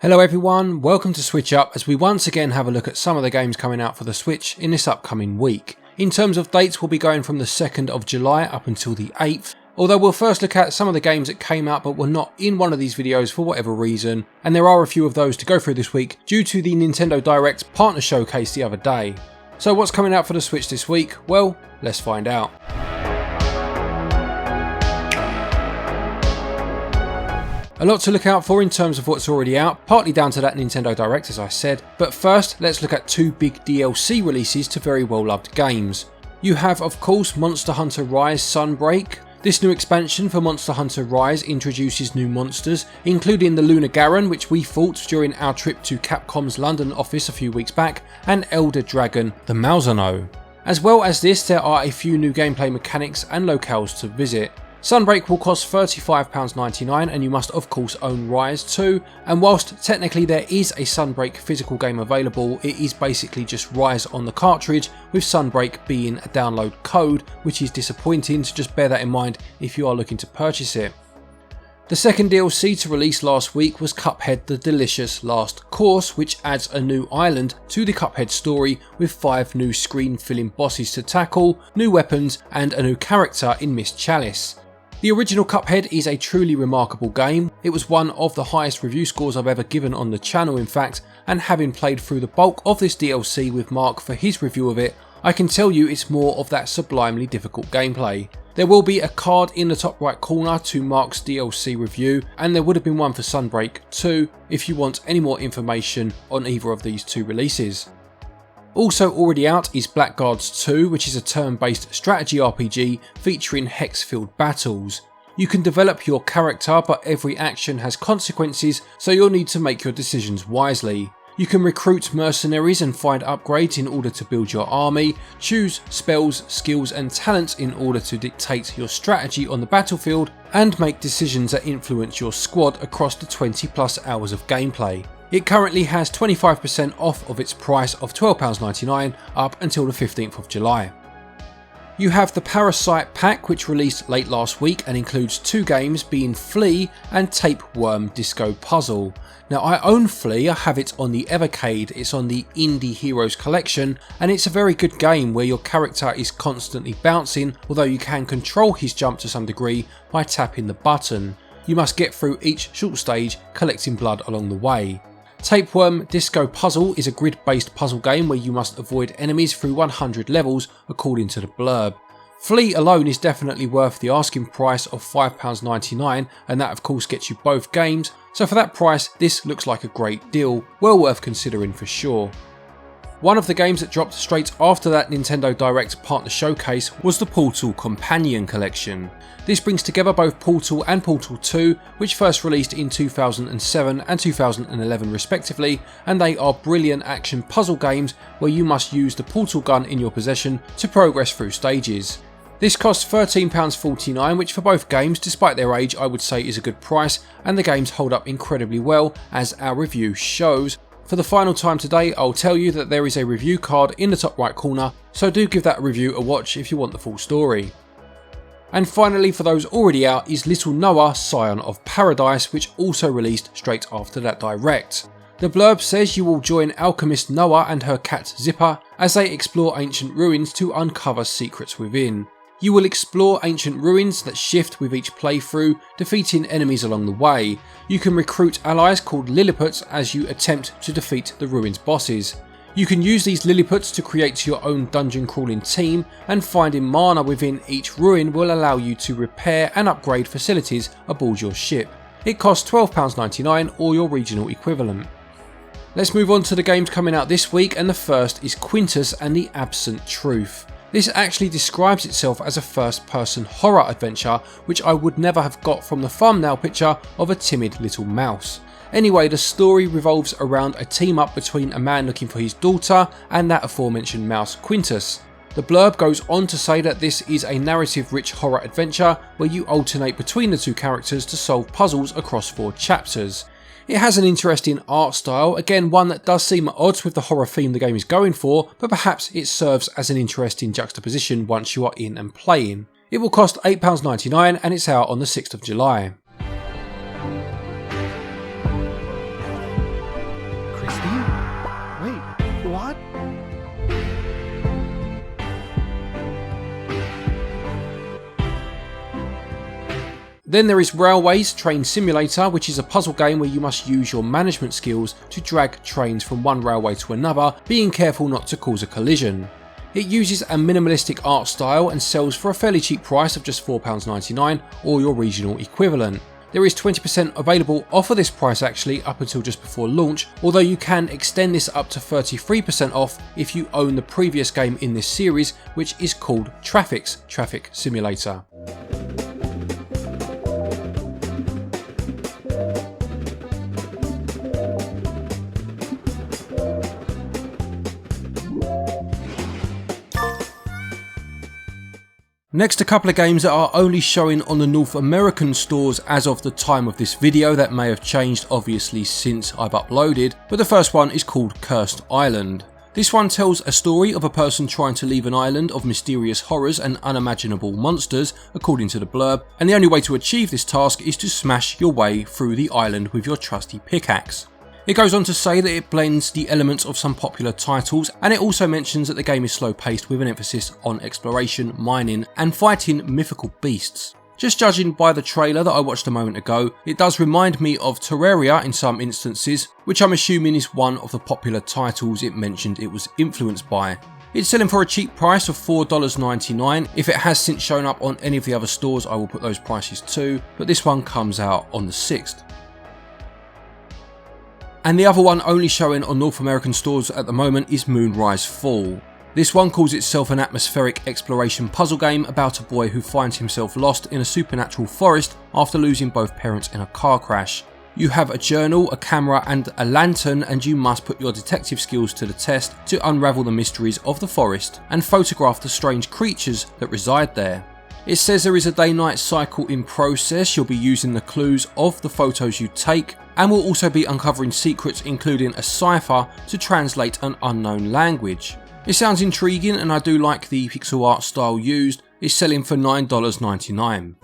Hello everyone, welcome to SwitchUp as we once again have a look at some of the games coming out for the Switch in this upcoming week. In terms of dates, we'll be going from the 2nd of July up until the 8th, although we'll first look at some of the games that came out but were not in one of these videos for whatever reason, and there are a few of those to go through this week due to the Nintendo Direct partner showcase the other day. So what's coming out for the Switch this week? Well, let's find out. A lot to look out for in terms of what's already out, partly down to that Nintendo Direct as I said, but first let's look at two big DLC releases to very well loved games. You have of course Monster Hunter Rise Sunbreak. This new expansion for Monster Hunter Rise introduces new monsters, including the Lunar Garen, which we fought during our trip to Capcom's London office a few weeks back, and Elder Dragon the Malzeno. As well as this, there are a few new gameplay mechanics and locales to visit. Sunbreak will cost £35.99 and you must of course own Rise too, and whilst technically there is a Sunbreak physical game available, it is basically just Rise on the cartridge, with Sunbreak being a download code, which is disappointing, so just bear that in mind if you are looking to purchase it. The second DLC to release last week was Cuphead The Delicious Last Course, which adds a new island to the Cuphead story with 5 new screen-filling bosses to tackle, new weapons and a new character in Miss Chalice. The original Cuphead is a truly remarkable game. It was one of the highest review scores I've ever given on the channel in fact, and having played through the bulk of this DLC with Mark for his review of it, I can tell you it's more of that sublimely difficult gameplay. There will be a card in the top right corner to Mark's DLC review, and there would have been one for Sunbreak too if you want any more information on either of these two releases. Also already out is Blackguards 2, which is a turn-based strategy RPG featuring hex-filled battles. You can develop your character, but every action has consequences, so you'll need to make your decisions wisely. You can recruit mercenaries and find upgrades in order to build your army, choose spells, skills and talents in order to dictate your strategy on the battlefield, and make decisions that influence your squad across the 20+ hours of gameplay. It currently has 25% off of its price of £12.99 up until the 15th of July. You have the Parasite Pack, which released late last week and includes 2 games being Flea and Tapeworm Disco Puzzle. Now I own Flea, I have it on the Evercade, it's on the Indie Heroes collection, and it's a very good game where your character is constantly bouncing, although you can control his jump to some degree by tapping the button. You must get through each short stage collecting blood along the way. Tapeworm Disco Puzzle is a grid-based puzzle game where you must avoid enemies through 100 levels according to the blurb. Flea alone is definitely worth the asking price of £5.99, and that of course gets you both games, so for that price this looks like a great deal, well worth considering for sure. One of the games that dropped straight after that Nintendo Direct partner showcase was the Portal Companion Collection. This brings together both Portal and Portal 2, which first released in 2007 and 2011 respectively, and they are brilliant action puzzle games where you must use the portal gun in your possession to progress through stages. This costs £13.49, which for both games, despite their age, I would say is a good price, and the games hold up incredibly well as our review shows. For the final time today, I'll tell you that there is a review card in the top right corner, so do give that review a watch if you want the full story. And finally, for those already out, is Little Noah Scion of Paradise, which also released straight after that Direct. The blurb says you will join alchemist Noah and her cat Zipper as they explore ancient ruins to uncover secrets within. You will explore ancient ruins that shift with each playthrough, defeating enemies along the way. You can recruit allies called Lilliputs as you attempt to defeat the ruins bosses. You can use these Lilliputs to create your own dungeon crawling team, and finding mana within each ruin will allow you to repair and upgrade facilities aboard your ship. It costs £12.99 or your regional equivalent. Let's move on to the games coming out this week, and the first is Quintus and the Absent Truth. This actually describes itself as a first-person horror adventure, which I would never have got from the thumbnail picture of a timid little mouse. Anyway, the story revolves around a team-up between a man looking for his daughter and that aforementioned mouse Quintus. The blurb goes on to say that this is a narrative-rich horror adventure where you alternate between the 2 characters to solve puzzles across 4 chapters. It has an interesting art style, again one that does seem at odds with the horror theme the game is going for, but perhaps it serves as an interesting juxtaposition once you are in and playing. It will cost £8.99 and it's out on the 6th of July. god. Then there is Railways Train Simulator, which is a puzzle game where you must use your management skills to drag trains from one railway to another, being careful not to cause a collision. It uses a minimalistic art style and sells for a fairly cheap price of just £4.99 or your regional equivalent. There is 20% available off of this price actually up until just before launch, although you can extend this up to 33% off if you own the previous game in this series, which is called Traffic's Traffic Simulator. Next, a couple of games that are only showing on the North American stores as of the time of this video. That may have changed obviously since I've uploaded, but the first one is called Cursed Island. This one tells a story of a person trying to leave an island of mysterious horrors and unimaginable monsters, according to the blurb, and the only way to achieve this task is to smash your way through the island with your trusty pickaxe. It goes on to say that it blends the elements of some popular titles, and it also mentions that the game is slow paced with an emphasis on exploration, mining and fighting mythical beasts. Just judging by the trailer that I watched a moment ago, it does remind me of Terraria in some instances, which I'm assuming is one of the popular titles it mentioned it was influenced by. It's selling for a cheap price of $4.99. If it has since shown up on any of the other stores, I will put those prices too, but this one comes out on the 6th. And the other one only showing on North American stores at the moment is Moonrise Fall. This one calls itself an atmospheric exploration puzzle game about a boy who finds himself lost in a supernatural forest after losing both parents in a car crash. You have a journal, a camera and a lantern, and you must put your detective skills to the test to unravel the mysteries of the forest and photograph the strange creatures that reside there. It says there is a day-night cycle in process. You'll be using the clues of the photos you take, and will also be uncovering secrets including a cipher to translate an unknown language. It sounds intriguing and I do like the pixel art style used. It's selling for $9.99.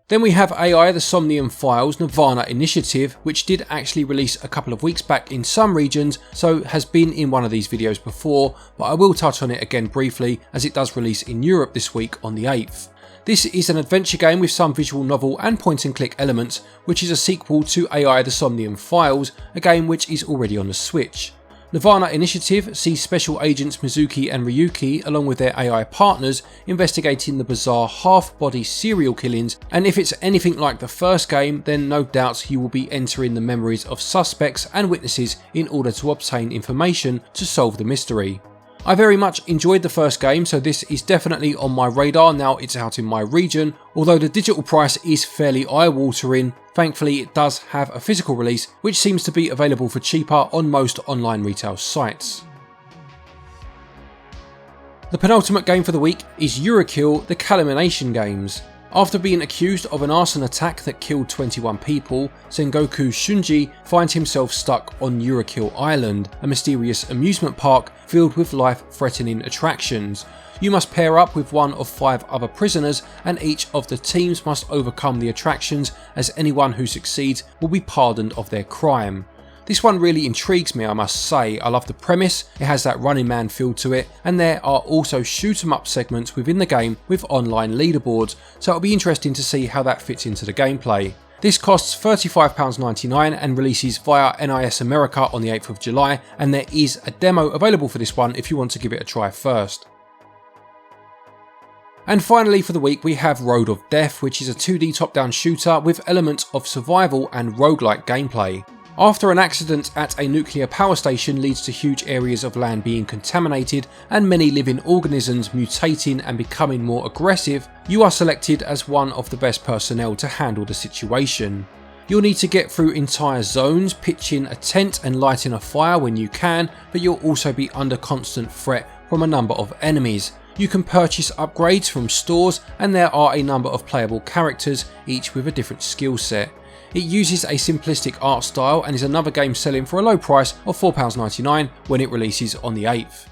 Then we have AI, the Somnium Files nirvanA initiative, which did actually release a couple of weeks back in some regions, so has been in one of these videos before, but I will touch on it again briefly as it does release in Europe this week on the 8th. This is an adventure game with some visual novel and point and click elements, which is a sequel to AI, the Somnium Files, a game which is already on the Switch. nirvanA Initiative sees special agents Mizuki and Ryuki along with their AI partners investigating the bizarre half-body serial killings, and if it's anything like the first game, then no doubt you will be entering the memories of suspects and witnesses in order to obtain information to solve the mystery. I very much enjoyed the first game, so this is definitely on my radar now it's out in my region, although the digital price is fairly eye-watering. Thankfully it does have a physical release, which seems to be available for cheaper on most online retail sites. The penultimate game for the week is Yurukill, the Calumniation Games. After being accused of an arson attack that killed 21 people, Sengoku Shunji finds himself stuck on Yurukill Island, a mysterious amusement park filled with life-threatening attractions. You must pair up with one of 5 other prisoners, and each of the teams must overcome the attractions, as anyone who succeeds will be pardoned of their crime. This one really intrigues me, I must say. I love the premise, it has that Running Man feel to it, and there are also shoot 'em up segments within the game with online leaderboards, so it'll be interesting to see how that fits into the gameplay. This costs £35.99 and releases via NIS America on the 8th of July, and there is a demo available for this one if you want to give it a try first. And finally for the week we have Road of Death, which is a 2D top-down shooter with elements of survival and roguelike gameplay. After an accident at a nuclear power station leads to huge areas of land being contaminated and many living organisms mutating and becoming more aggressive, you are selected as one of the best personnel to handle the situation. You'll need to get through entire zones, pitching a tent and lighting a fire when you can, but you'll also be under constant threat from a number of enemies. You can purchase upgrades from stores, and there are a number of playable characters, each with a different skill set. It uses a simplistic art style and is another game selling for a low price of £4.99 when it releases on the 8th.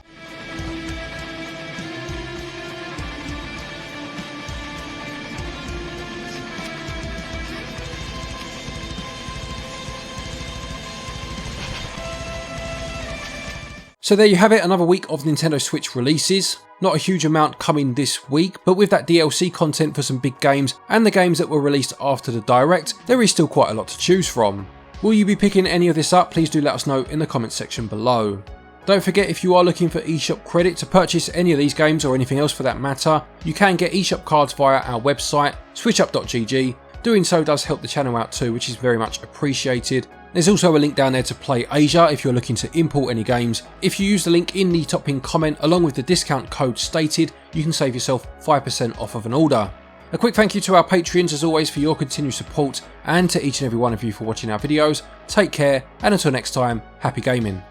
So there you have it, another week of Nintendo Switch releases. Not a huge amount coming this week, but with that DLC content for some big games and the games that were released after the Direct, there is still quite a lot to choose from. Will you be picking any of this up? Please do let us know in the comments section below. Don't forget, if you are looking for eShop credit to purchase any of these games or anything else for that matter, you can get eShop cards via our website, switchup.gg. Doing so does help the channel out too, which is very much appreciated. There's also a link down there to Play Asia if you're looking to import any games. If you use the link in the top pinned comment along with the discount code stated, you can save yourself 5% off of an order. A quick thank you to our Patreons as always for your continued support, and to each and every one of you for watching our videos. Take care, and until next time, happy gaming.